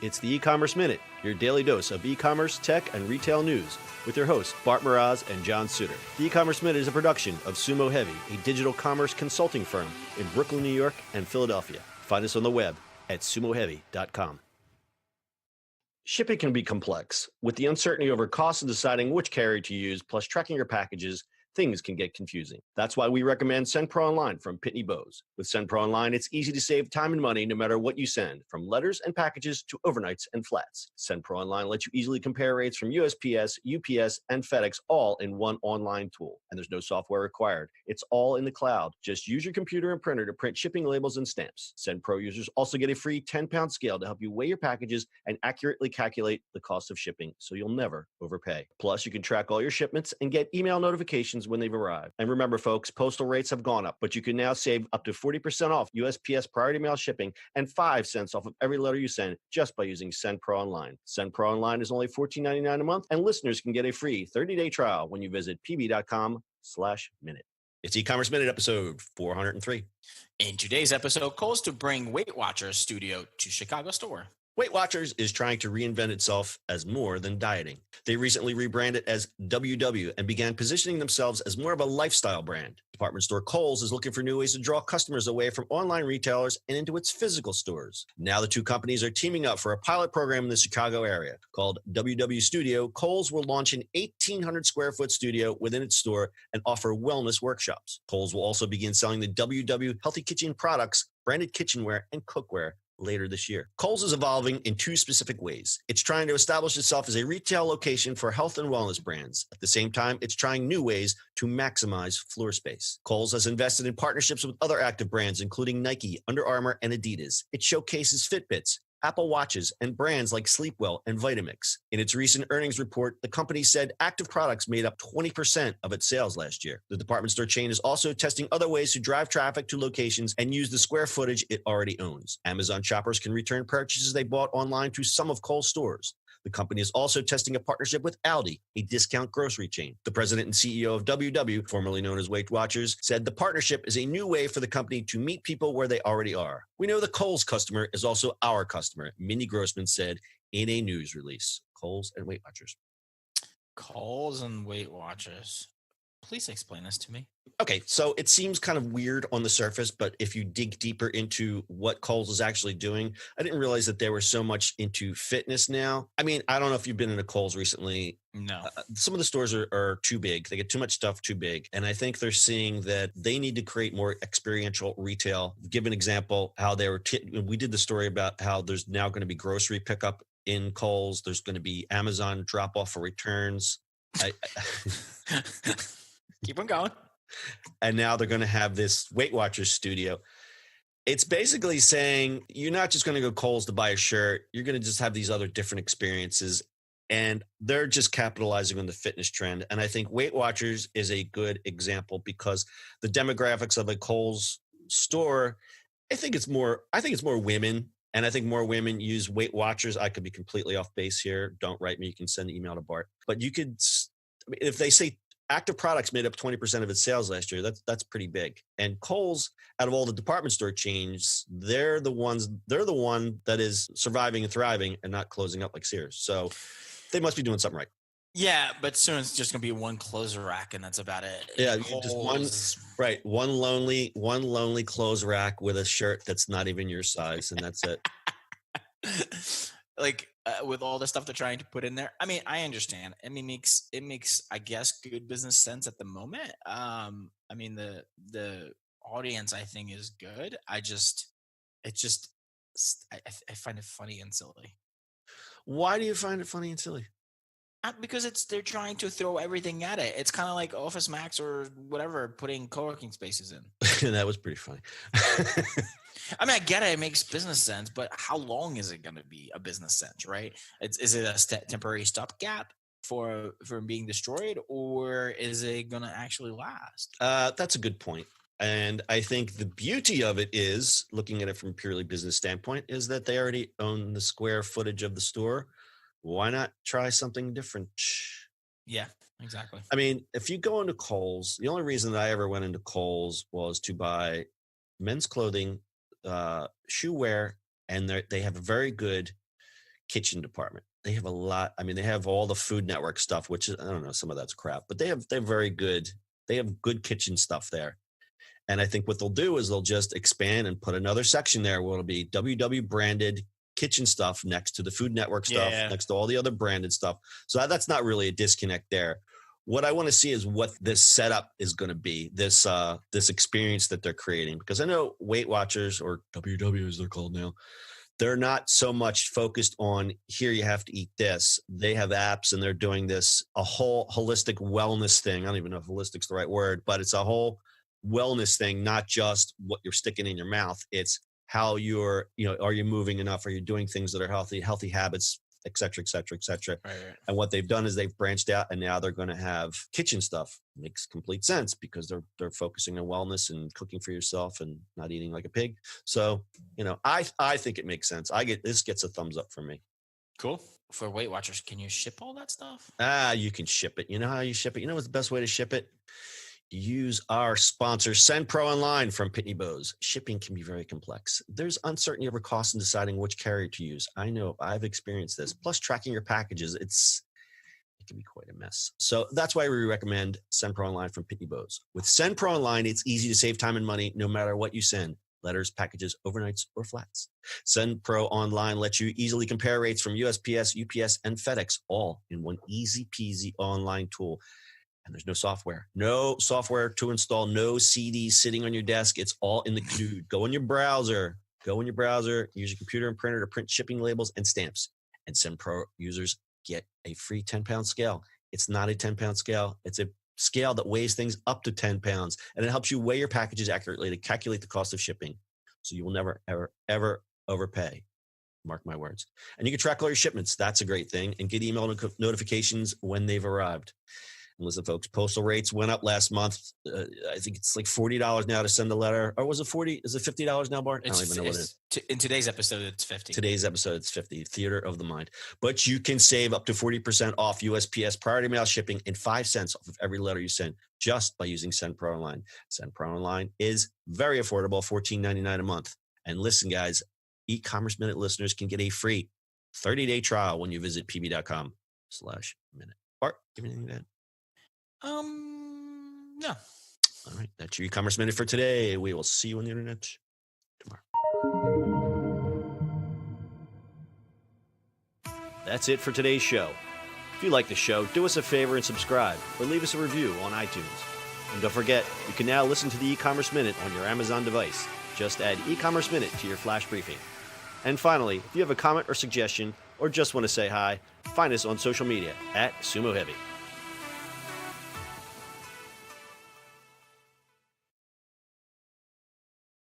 It's the e-commerce minute, your daily dose of e-commerce, tech, and retail news with your hosts Bart Mraz and John Suter. The e-commerce minute is a production of Sumo Heavy, a digital commerce consulting firm in Brooklyn, New York, and Philadelphia. Find us on the web at sumoheavy.com. Shipping can be complex. With the uncertainty over costs and deciding which carrier to use, plus tracking your packages, things can get confusing. That's why we recommend SendPro Online from Pitney Bowes. With SendPro Online, it's easy to save time and money no matter what you send, from letters and packages to overnights and flats. SendPro Online lets you easily compare rates from USPS, UPS, and FedEx all in one online tool. And there's no software required. It's all in the cloud. Just use your computer and printer to print shipping labels and stamps. SendPro users also get a free 10-pound scale to help you weigh your packages and accurately calculate the cost of shipping so you'll never overpay. Plus, you can track all your shipments and get email notifications when they've arrived. And remember, folks, postal rates have gone up, but you can now save up to 40% off USPS priority mail shipping and 5 cents off of every letter you send just by using SendPro Online. SendPro Online is only $14.99 a month, and listeners can get a free 30-day trial when you visit pb.com/minute. It's e-commerce minute episode 403. In today's episode, Kohl's to bring Weight Watchers studio to Chicago store. Weight Watchers is trying to reinvent itself as more than dieting. They recently rebranded as WW and began positioning themselves as more of a lifestyle brand. Department store Kohl's is looking for new ways to draw customers away from online retailers and into its physical stores. Now the two companies are teaming up for a pilot program in the Chicago area. Called WW Studio, Kohl's will launch an 1,800 square foot studio within its store and offer wellness workshops. Kohl's will also begin selling the WW Healthy Kitchen products, branded kitchenware, and cookware later this year. Kohl's is evolving in two specific ways. It's trying to establish itself as a retail location for health and wellness brands. At the same time, it's trying new ways to maximize floor space. Kohl's has invested in partnerships with other active brands, including Nike, Under Armour, and Adidas. It showcases Fitbits, Apple Watches, and brands like Sleepwell and Vitamix. In its recent earnings report, the company said active products made up 20% of its sales last year. The department store chain is also testing other ways to drive traffic to locations and use the square footage it already owns. Amazon shoppers can return purchases they bought online to some of Kohl's stores. The company is also testing a partnership with Aldi, a discount grocery chain. The president and CEO of WW, formerly known as Weight Watchers, said the partnership is a new way for the company to meet people where they already are. We know the Kohl's customer is also our customer, Mindy Grossman said in a news release. Kohl's and Weight Watchers. Kohl's and Weight Watchers. Please explain this to me. Okay, so it seems kind of weird on the surface, but if you dig deeper into what Kohl's is actually doing, I didn't realize that they were so much into fitness now. I mean, I don't know if you've been into Kohl's recently. No. Some of the stores are too big. They get too much stuff too big. And I think they're seeing that they need to create more experiential retail. Give an example how they were, we did the story about how there's now going to be grocery pickup in Kohl's. There's going to be Amazon drop off for returns. Keep on going. And now they're going to have this Weight Watchers studio. It's basically saying you're not just going to go Kohl's to buy a shirt. You're going to just have these other different experiences. And they're just capitalizing on the fitness trend. And I think Weight Watchers is a good example because the demographics of a Kohl's store, I think it's more women. And I think more women use Weight Watchers. I could be completely off base here. Don't write me. You can send an email to Bart. But you could, if they say active products made up 20% of its sales last year, that's pretty big. And Kohl's, out of all the department store chains, they're the one that is surviving and thriving and not closing up like Sears. So they must be doing something right. Yeah, but soon it's just gonna be one clothes rack and that's about it. Yeah, just one lonely clothes rack with a shirt that's not even your size, and that's it. Like with all the stuff they're trying to put in there. I mean, I understand. I mean, it makes I guess good business sense at the moment. I mean, the audience I think is good. I find it funny and silly. Why do you find it funny and silly? Because they're trying to throw everything at it. It's kind of like Office Max or whatever, putting co-working spaces in. That was pretty funny. I mean, I get it. It makes business sense, but how long is it going to be a business sense, right? Is it a temporary stopgap for being destroyed, or is it going to actually last? That's a good point. And I think the beauty of it is, looking at it from a purely business standpoint, is that they already own the square footage of the store. Why not try something different? Yeah, exactly. I mean, if you go into Kohl's, the only reason that I ever went into Kohl's was to buy men's clothing, shoe wear, and they have a very good kitchen department. They have a lot. I mean, they have all the Food Network stuff, which is, I don't know, some of that's crap, but they're very good. They have good kitchen stuff there. And I think what they'll do is they'll just expand and put another section there where it'll be WW branded kitchen stuff next to the Food Network stuff, next to all the other branded stuff. So that's not really a disconnect there. What I want to see is what this setup is going to be, this experience that they're creating. Because I know Weight Watchers, or WW as they're called now, they're not so much focused on here you have to eat this. They have apps and they're doing this, a whole holistic wellness thing. I don't even know if holistic's the right word, but it's a whole wellness thing, not just what you're sticking in your mouth. It's how you're, are you moving enough? Are you doing things that are healthy habits, et cetera, et cetera, et cetera. Right. And what they've done is they've branched out, and now they're going to have kitchen stuff. Makes complete sense because they're focusing on wellness and cooking for yourself and not eating like a pig. So, I think it makes sense. This gets a thumbs up from me. Cool. For Weight Watchers, can you ship all that stuff? You can ship it. You know how you ship it? You know what's the best way to ship it? Use our sponsor, SendPro Online from Pitney Bowes. Shipping can be very complex. There's uncertainty over cost in deciding which carrier to use. I know, I've experienced this. Plus, tracking your packages, it can be quite a mess. So that's why we recommend SendPro Online from Pitney Bowes. With SendPro Online, it's easy to save time and money no matter what you send. Letters, packages, overnights, or flats. SendPro Online lets you easily compare rates from USPS, UPS, and FedEx, all in one easy peasy online tool. And there's no software to install, no CDs sitting on your desk. It's all in the dude. Go in your browser, use your computer and printer to print shipping labels and stamps. And SendPro users get a free 10-pound scale. It's not a 10-pound scale. It's a scale that weighs things up to 10 pounds. And it helps you weigh your packages accurately to calculate the cost of shipping. So you will never, ever, ever overpay. Mark my words. And you can track all your shipments. That's a great thing. And get email notifications when they've arrived. Listen, folks, postal rates went up last month. I think it's like $40 now to send a letter. Or was it 40? Is it $50 now, Bart? I don't even know what it is. In today's episode, it's 50. Today's episode, it's 50. Theater of the mind. But you can save up to 40% off USPS priority mail shipping and 5 cents off of every letter you send just by using SendPro Online. SendPro Online is very affordable, $14.99 a month. And listen, guys, eCommerce Minute listeners can get a free 30-day trial when you visit pb.com/minute. Bart, give me anything to add? No. All right. That's your e-commerce minute for today. We will see you on the internet tomorrow. That's it for today's show. If you like the show, do us a favor and subscribe or leave us a review on iTunes. And don't forget, you can now listen to the e-commerce minute on your Amazon device. Just add e-commerce minute to your flash briefing. And finally, if you have a comment or suggestion or just want to say hi, find us on social media @Sumo Heavy.